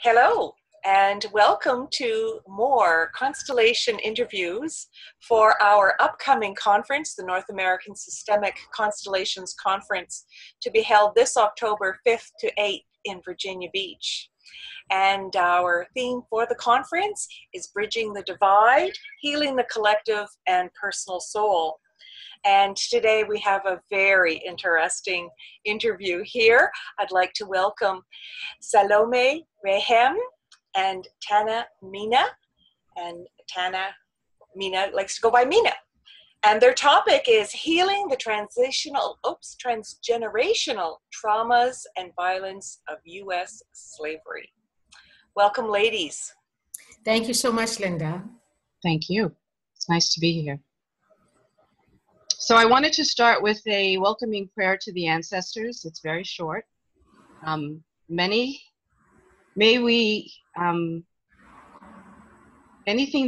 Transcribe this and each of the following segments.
Hello, and welcome to more Constellation interviews for our upcoming conference, the North American Systemic Constellations Conference, to be held this October 5th to 8th in Virginia Beach. And our theme for the conference is Bridging the Divide, Healing the Collective and Personal Soul. And today we have a very interesting interview here. I'd like to welcome Salome Raheim and Tanya Mena. And Tanya Mena likes to go by Mena. And their topic is healing the transgenerational traumas and violence of U.S. slavery. Welcome, ladies. Thank you so much, Linda. Thank you. It's nice to be here. So I wanted to start with a welcoming prayer to the ancestors. It's very short. Anything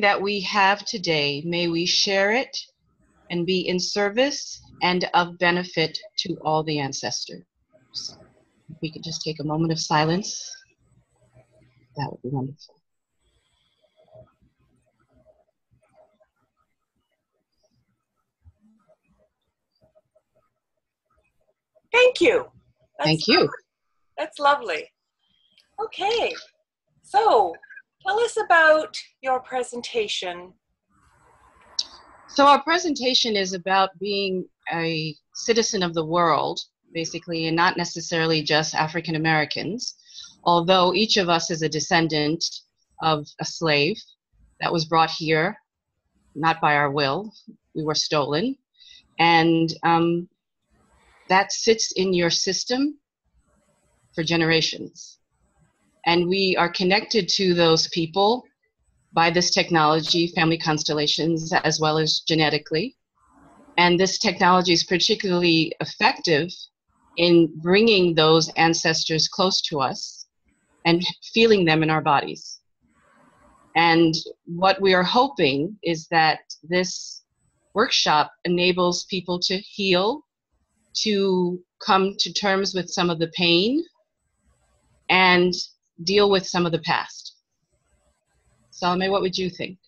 that we have today, may we share it and be in service and of benefit to all the ancestors. If we could just take a moment of silence, that would be wonderful. Thank you. Thank you. That's lovely. Okay, so tell us about your presentation. So our presentation is about being a citizen of the world, basically, and not necessarily just African Americans, although each of us is a descendant of a slave that was brought here, not by our will. We were stolen. And that sits in your system for generations. And we are connected to those people by this technology, family constellations, as well as genetically. And this technology is particularly effective in bringing those ancestors close to us and feeling them in our bodies. And what we are hoping is that this workshop enables people to heal, to come to terms with some of the pain and deal with some of the past. Salome, what would you think?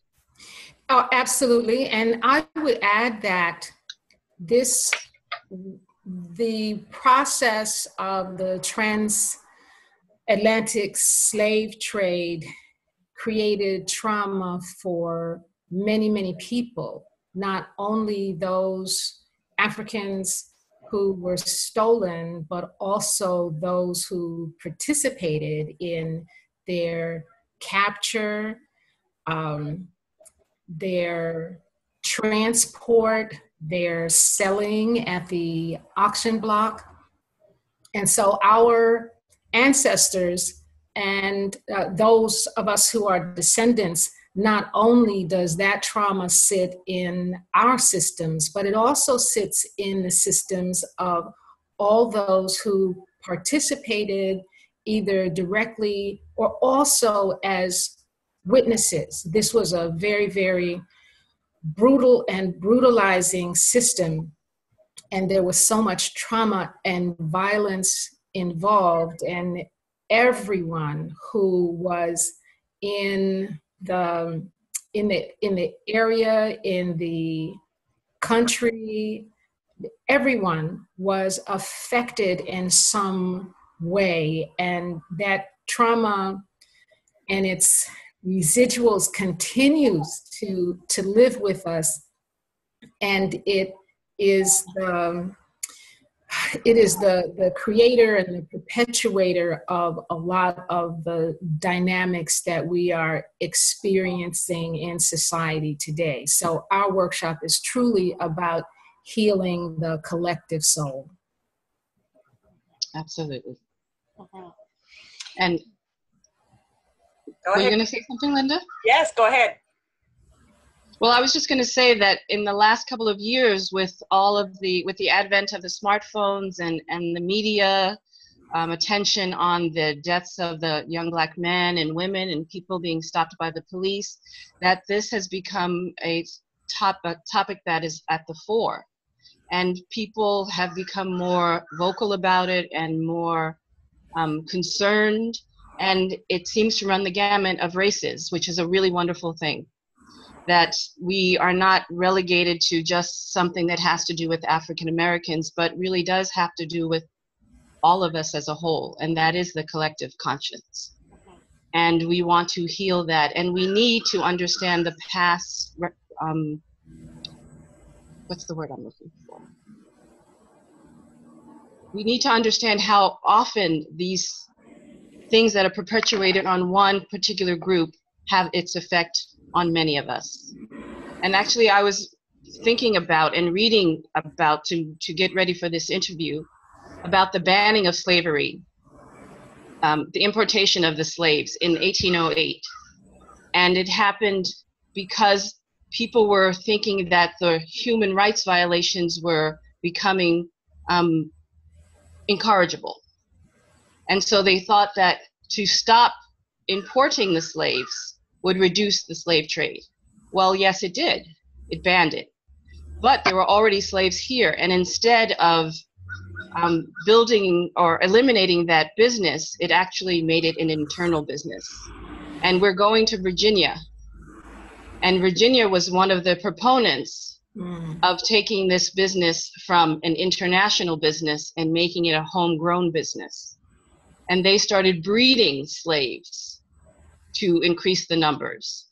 Oh, absolutely. And I would add that the process of the transatlantic slave trade created trauma for many, many people, not only those Africans who were stolen, but also those who participated in their capture, their transport, their selling at the auction block. And so our ancestors and those of us who are descendants, not only does that trauma sit in our systems, but it also sits in the systems of all those who participated either directly or also as witnesses. This was a very, very brutal and brutalizing system, and there was so much trauma and violence involved, and everyone who was in the area, in the country, everyone was affected in some way, and that trauma and its residuals continues to live with us, and it is the creator and the perpetuator of a lot of the dynamics that we are experiencing in society today. So our workshop is truly about healing the collective soul. Absolutely. Mm-hmm. And were you going to say something, Linda? Yes, go ahead. Well, I was just going to say that in the last couple of years, with the advent of the smartphones and the media attention on the deaths of the young Black men and women and people being stopped by the police, that this has become a topic that is at the fore. And people have become more vocal about it and more concerned And it seems to run the gamut of races, which is a really wonderful thing. That we are not relegated to just something that has to do with African Americans, but really does have to do with all of us as a whole, and that is the collective conscience. And we want to heal that, and we need to understand the past, what's the word I'm looking for? We need to understand how often these things that are perpetuated on one particular group have its effect on many of us. And actually, I was thinking about and reading about to get ready for this interview about the banning of slavery, the importation of the slaves in 1808. And it happened because people were thinking that the human rights violations were becoming incorrigible. And so they thought that to stop importing the slaves would reduce the slave trade. Well, yes, it did. It banned it. But there were already slaves here. And instead of building or eliminating that business, it actually made it an internal business. And we're going to Virginia. And Virginia was one of the proponents of taking this business from an international business and making it a homegrown business. And they started breeding slaves to increase the numbers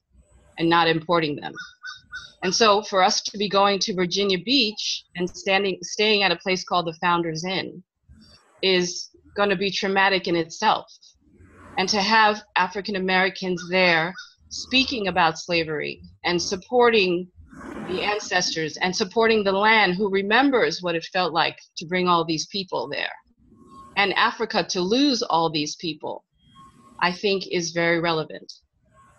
and not importing them. And so for us to be going to Virginia Beach and staying at a place called the Founders Inn is going to be traumatic in itself. And to have African Americans there speaking about slavery and supporting the ancestors and supporting the land who remembers what it felt like to bring all these people there. And Africa to lose all these people, I think is very relevant.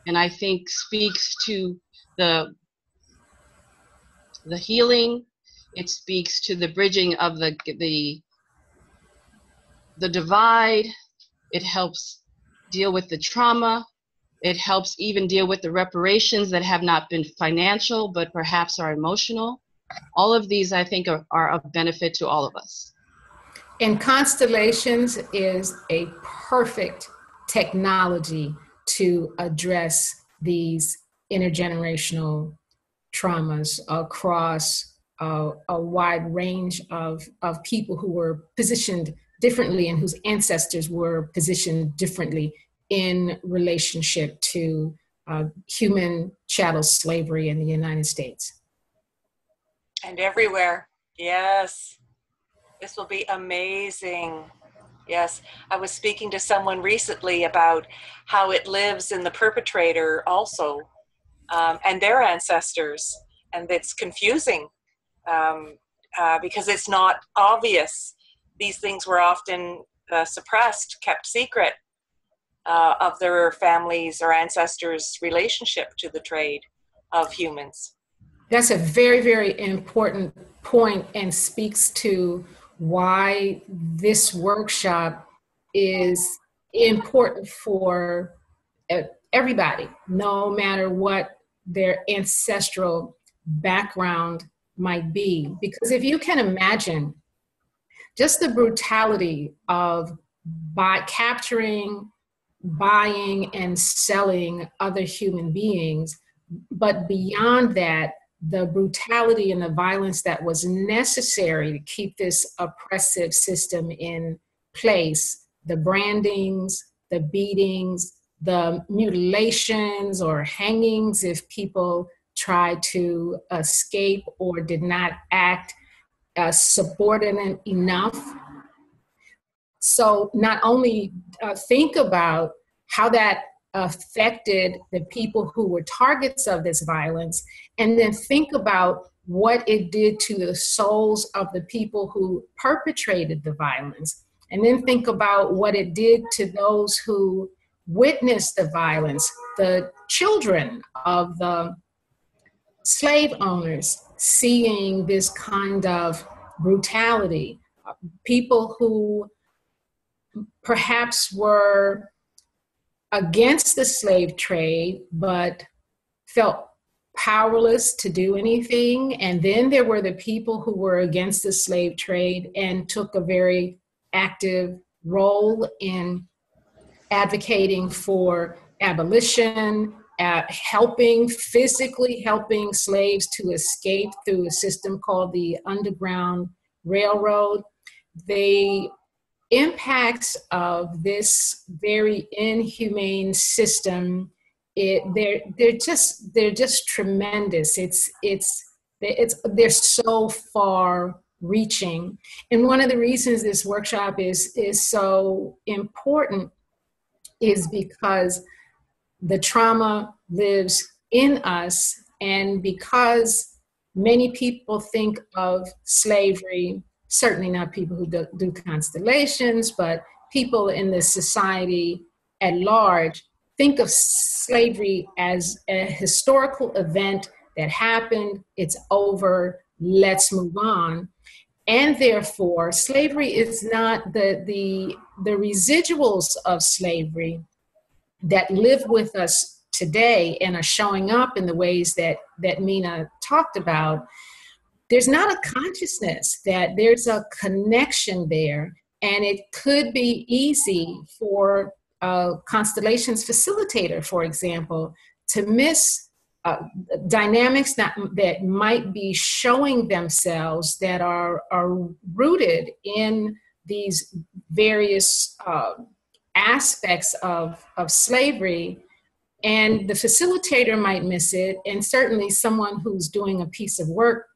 And I think speaks to the healing. It speaks to the bridging of the divide. It helps deal with the trauma. It helps even deal with the reparations that have not been financial, but perhaps are emotional. All of these, I think, are of benefit to all of us. And Constellations is a perfect technology to address these intergenerational traumas across a wide range of people who were positioned differently and whose ancestors were positioned differently in relationship to human chattel slavery in the United States. And everywhere, yes. This will be amazing. Yes, I was speaking to someone recently about how it lives in the perpetrator also, and their ancestors, and it's confusing because it's not obvious. These things were often suppressed, kept secret of their families or ancestors' relationship to the trade of humans. That's a very, very important point and speaks to why this workshop is important for everybody, no matter what their ancestral background might be. Because if you can imagine just the brutality of capturing, buying, and selling other human beings, but beyond that, the brutality and the violence that was necessary to keep this oppressive system in place, the brandings, the beatings, the mutilations or hangings if people tried to escape or did not act subordinate enough. So not only think about how that affected the people who were targets of this violence, and then think about what it did to the souls of the people who perpetrated the violence, and then think about what it did to those who witnessed the violence, the children of the slave owners seeing this kind of brutality, people who perhaps were against the slave trade, but felt powerless to do anything. And then there were the people who were against the slave trade and took a very active role in advocating for abolition, physically helping slaves to escape through a system called the Underground Railroad. The impacts of this very inhumane system, they're just tremendous. They're so far reaching. And one of the reasons this workshop is so important is because the trauma lives in us, and because many people think of slavery, certainly not people who do constellations, but people in the society at large think of slavery as a historical event that happened, it's over, let's move on. And therefore, slavery is not the residuals of slavery that live with us today and are showing up in the ways that Mena talked about. There's not a consciousness that there's a connection there, and it could be easy for a Constellations facilitator, for example, to miss dynamics that might be showing themselves that are rooted in these various aspects of slavery. And the facilitator might miss it, and certainly someone who's doing a piece of work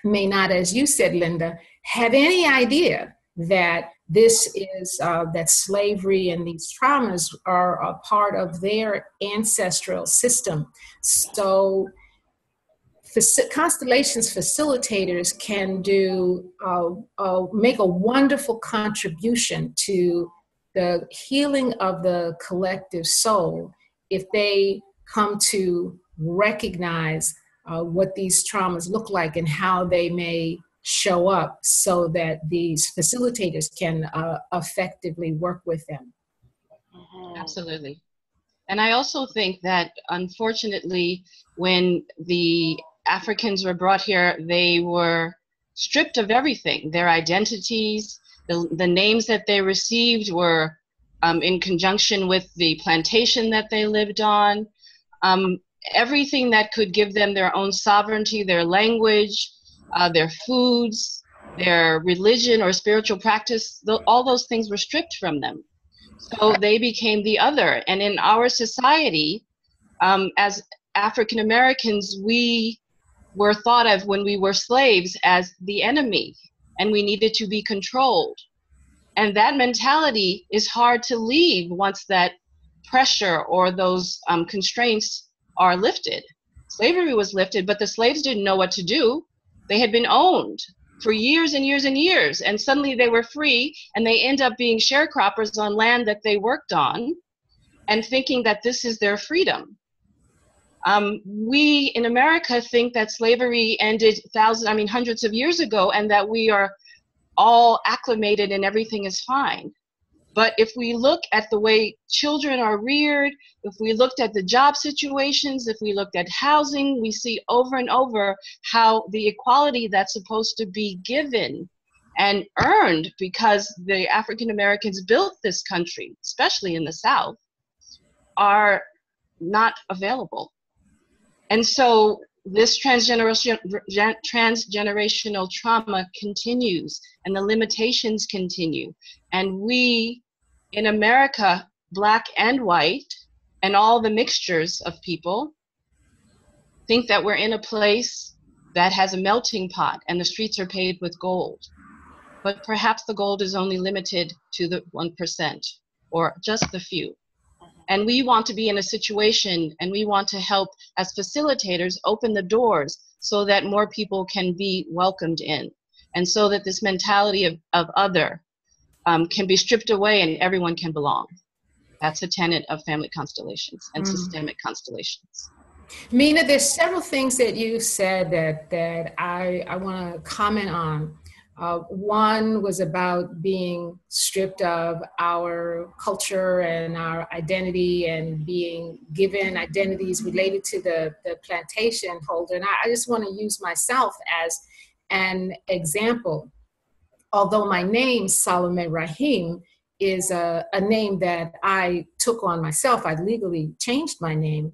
may not, as you said, Linda, have any idea that this is that slavery and these traumas are a part of their ancestral system. So Constellations facilitators can make a wonderful contribution to the healing of the collective soul if they come to recognize what these traumas look like and how they may show up, so that these facilitators can effectively work with them. Absolutely. And I also think that, unfortunately, when the Africans were brought here, they were stripped of everything. Their identities, the names that they received were in conjunction with the plantation that they lived on. Everything that could give them their own sovereignty, their language, their foods, their religion or spiritual practice, all those things were stripped from them. So they became the other. And in our society, as African Americans, we were thought of when we were slaves as the enemy, and we needed to be controlled. And that mentality is hard to leave once that pressure or those constraints are lifted. Slavery was lifted, but the slaves didn't know what to do. They had been owned for years and years and years, and suddenly they were free, and they end up being sharecroppers on land that they worked on and thinking that this is their freedom. We in America think that slavery ended hundreds of years ago, and that we are all acclimated and everything is fine. But if we look at the way children are reared, if we looked at the job situations, if we looked at housing, we see over and over how the equality that's supposed to be given and earned because the African Americans built this country, especially in the South, are not available. And so this transgenerational trauma continues, and the limitations continue. And we in America, Black and white, and all the mixtures of people, think that we're in a place that has a melting pot and the streets are paved with gold. But perhaps the gold is only limited to the 1% or just the few. And we want to be in a situation, and we want to help as facilitators open the doors so that more people can be welcomed in, and so that this mentality of other can be stripped away and everyone can belong. That's a tenet of family constellations and systemic constellations. Mena, there's several things that you said that I want to comment on. One was about being stripped of our culture and our identity and being given identities related to the plantation holder. And I just want to use myself as an example. Although my name, Salome Raheim, is a name that I took on myself. I legally changed my name.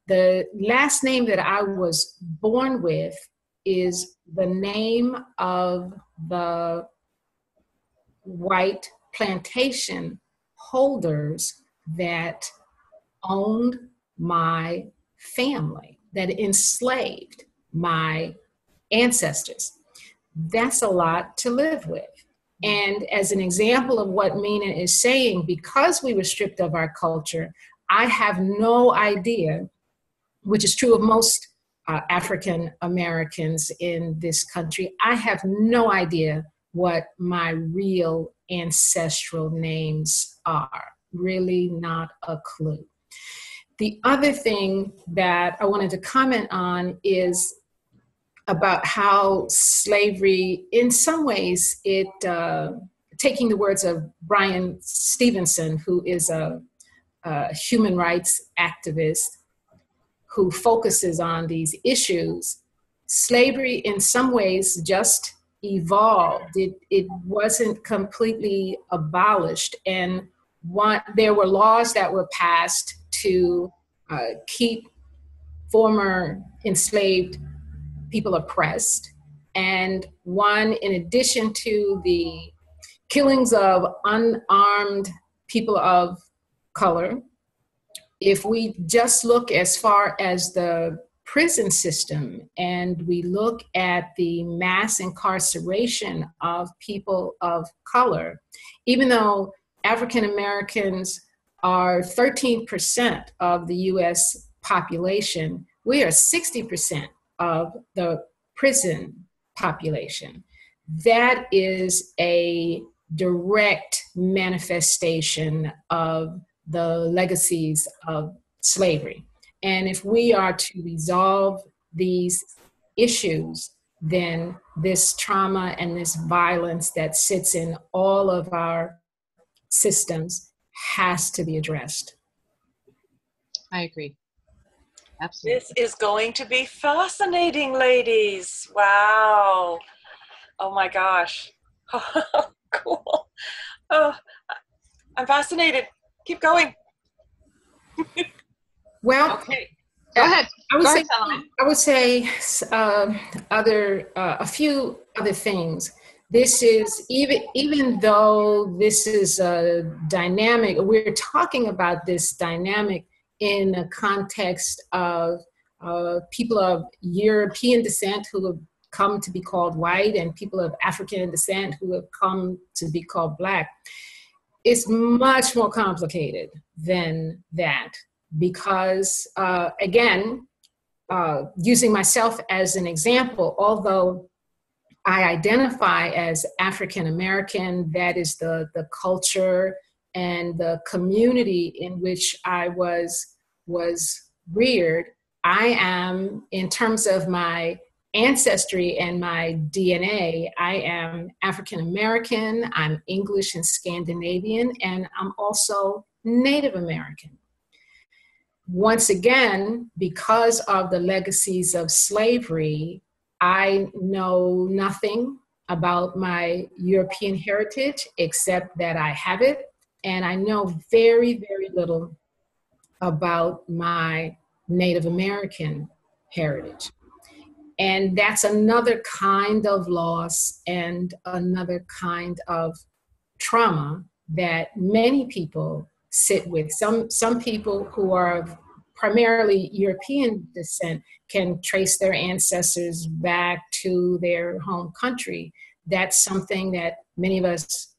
The last name that I was born with is the name of the white plantation holders that owned my family, that enslaved my ancestors. That's a lot to live with. And as an example of what Mena is saying, because we were stripped of our culture, I have no idea, which is true of most African Americans in this country, I have no idea what my real ancestral names are. Really not a clue. The other thing that I wanted to comment on is about how slavery, in some ways, taking the words of Brian Stevenson, who is a human rights activist who focuses on these issues, slavery in some ways just evolved. It wasn't completely abolished. And there were laws that were passed to keep former enslaved people oppressed. And one, in addition to the killings of unarmed people of color, if we just look as far as the prison system and we look at the mass incarceration of people of color, even though African Americans are 13% of the US population, we are 60% of the prison population. That is a direct manifestation of the legacies of slavery. And if we are to resolve these issues, then this trauma and this violence that sits in all of our systems has to be addressed. I agree. Absolutely. This is going to be fascinating, ladies. Wow. Oh my gosh. Cool. Oh, I'm fascinated. Keep going. Well, okay. Go ahead. I would say a few other things. This is, even though this is a dynamic, we're talking about this dynamic in a context of people of European descent who have come to be called white and people of African descent who have come to be called Black. It's much more complicated than that because, again, using myself as an example, although I identify as African American, that is the culture and the community in which I was reared. I am, in terms of my ancestry and my DNA, I am African American, I'm English and Scandinavian, and I'm also Native American. Once again, because of the legacies of slavery, I know nothing about my European heritage except that I have it, and I know very, very little about my Native American heritage. And that's another kind of loss and another kind of trauma that many people sit with. Some people who are of primarily European descent can trace their ancestors back to their home country. That's something that many of us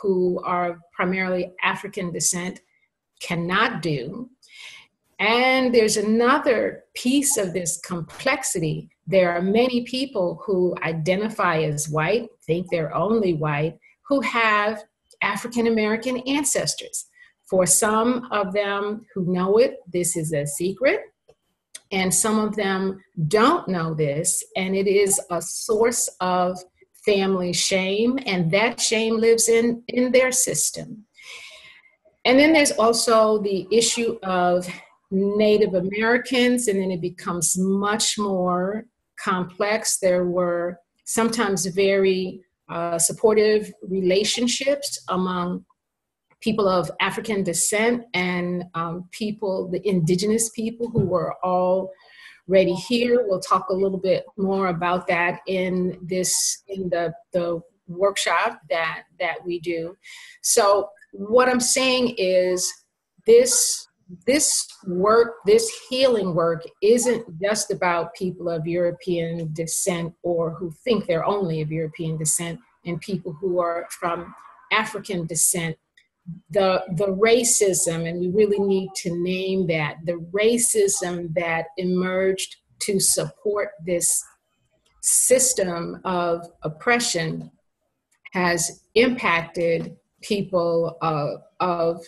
who are primarily African descent cannot do. And there's another piece of this complexity. There are many people who identify as white, think they're only white, who have African American ancestors. For some of them who know it, this is a secret. And some of them don't know this, and it is a source of family shame, and that shame lives in their system. And then there's also the issue of Native Americans, and then it becomes much more complex. There were sometimes very supportive relationships among people of African descent and the indigenous people who were already here. We'll talk a little bit more about that in the workshop that we do. So what I'm saying is this work, this healing work, isn't just about people of European descent or who think they're only of European descent, and people who are from African descent. The racism, and we really need to name that, the racism that emerged to support this system of oppression has impacted people of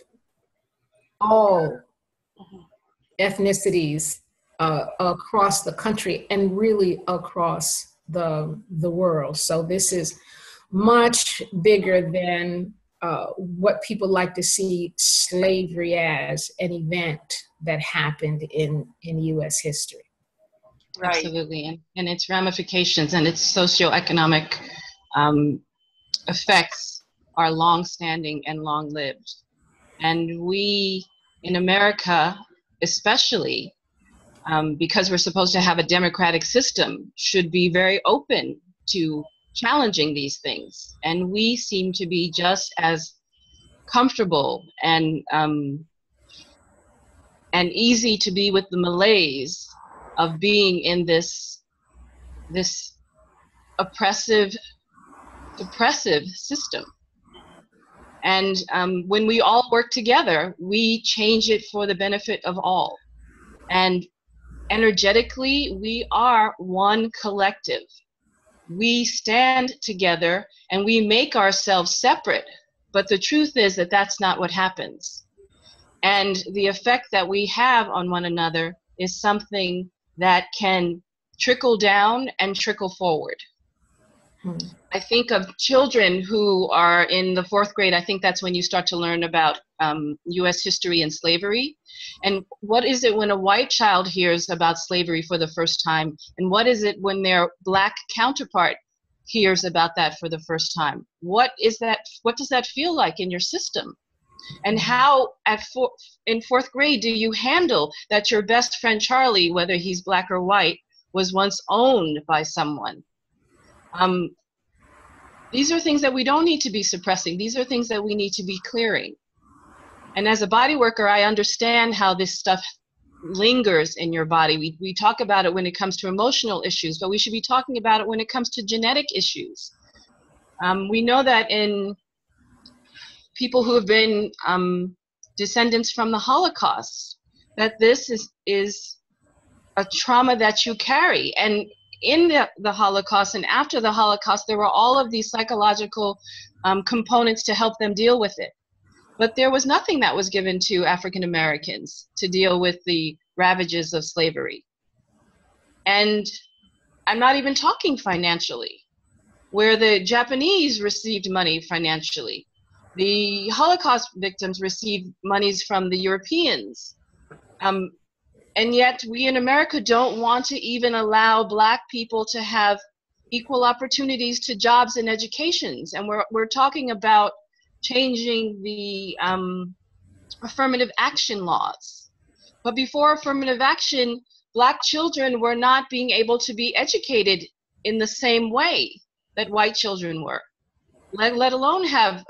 all ethnicities across the country and really across the world. So this is much bigger than what people like to see slavery as an event that happened in U.S. history. Right. Absolutely, and its ramifications and its socioeconomic effects are long-standing and long-lived. And we, in America especially, because we're supposed to have a democratic system, should be very open to challenging these things. And we seem to be just as comfortable and easy to be with the malaise of being in this oppressive, suppressive system. And when we all work together, we change it for the benefit of all. And energetically, we are one collective. We stand together and we make ourselves separate. But the truth is that that's not what happens. And the effect that we have on one another is something that can trickle down and trickle forward. I think of children who are in the 4th grade. I think that's when you start to learn about U.S. history and slavery. And what is it when a white child hears about slavery for the first time? And what is it when their Black counterpart hears about that for the first time? What is that? What does that feel like in your system? And how in 4th grade do you handle that your best friend Charlie, whether he's Black or white, was once owned by someone? These are things that we don't need to be suppressing. These are things that we need to be clearing. And as a body worker, I understand how this stuff lingers in your body. We talk about it when it comes to emotional issues, but we should be talking about it when it comes to genetic issues. We know that in people who have been descendants from the Holocaust, that this is a trauma that you carry. And in the Holocaust and after the Holocaust, there were all of these psychological components to help them deal with it. But there was nothing that was given to African Americans to deal with the ravages of slavery. And I'm not even talking financially, where the Japanese received money financially. The Holocaust victims received monies from the Europeans. And yet we in America don't want to even allow Black people to have equal opportunities to jobs and educations. And we're talking about changing the affirmative action laws. But before affirmative action, Black children were not being able to be educated in the same way that white children were, let alone have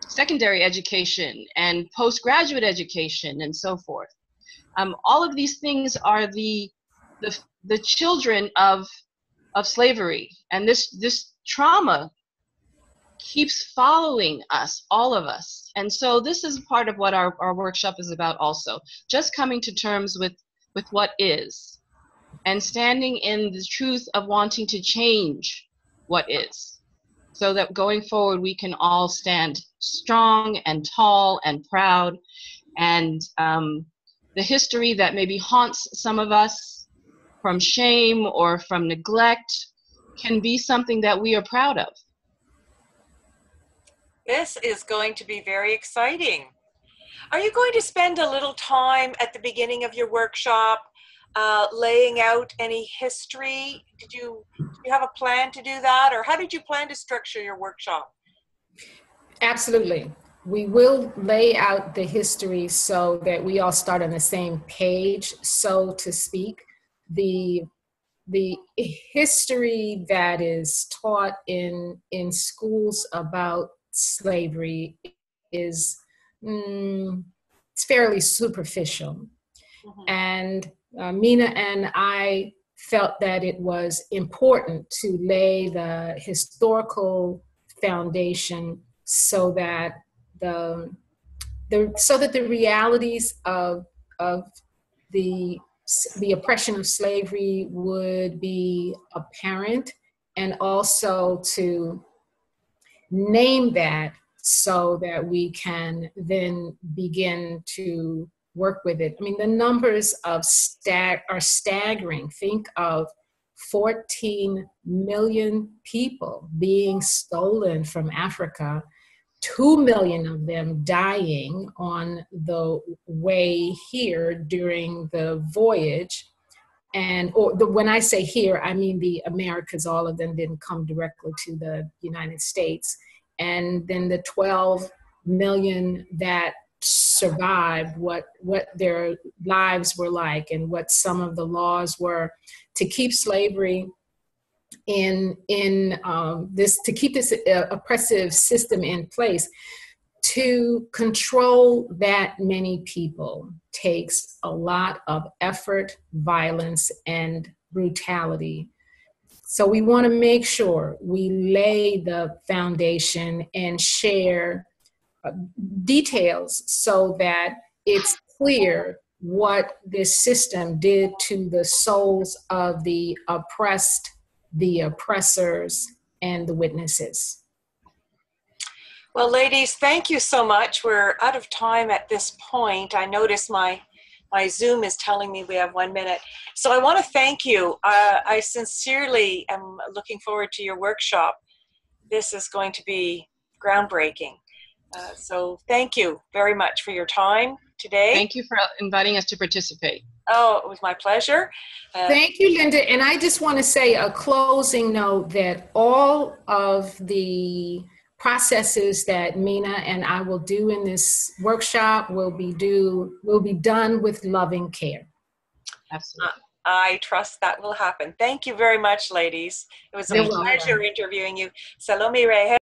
secondary education and postgraduate education and so forth. All of these things are the children of slavery, and this trauma keeps following us, all of us. And so this is part of what our workshop is about also, just coming to terms with what is, and standing in the truth of wanting to change what is, so that going forward we can all stand strong and tall and proud, and the history that maybe haunts some of us from shame or from neglect can be something that we are proud of. This is going to be very exciting. Are you going to spend a little time at the beginning of your workshop laying out any history? Do you have a plan to do that, or how did you plan to structure your workshop? Absolutely. we will lay out the history so that we all start on the same page, so to speak. The history that is taught in schools about slavery is it's fairly superficial. Mhm. And Mena and I felt that it was important to lay the historical foundation so that the the realities of the the oppression of slavery would be apparent, and also to name that so that we can then begin to work with it. I mean, the numbers of are staggering. Think of 14 million people being stolen from Africa, 2 million of them dying on the way here during the voyage. And when I say here, I mean the Americas. All of them didn't come directly to the United States. And then the 12 million that survived, what their lives were like, and what some of the laws were to keep slavery in this, to keep this oppressive system in place. To control that many people takes a lot of effort, violence, and brutality. So we want to make sure we lay the foundation and share details so that it's clear what this system did to the souls of the oppressed, the oppressors, and the witnesses. Well, ladies, thank you so much. We're out of time at this point. I notice my Zoom is telling me we have 1 minute. So I want to thank you. I sincerely am looking forward to your workshop. This is going to be groundbreaking. So thank you very much for your time today. Thank you for inviting us to participate. Oh, it was my pleasure. Thank you, Linda. And I just want to say a closing note that all of the processes that Mena and I will do in this workshop will be done with loving care. Absolutely. I trust that will happen. Thank you very much, ladies. It was a pleasure interviewing you. Salome Raheim.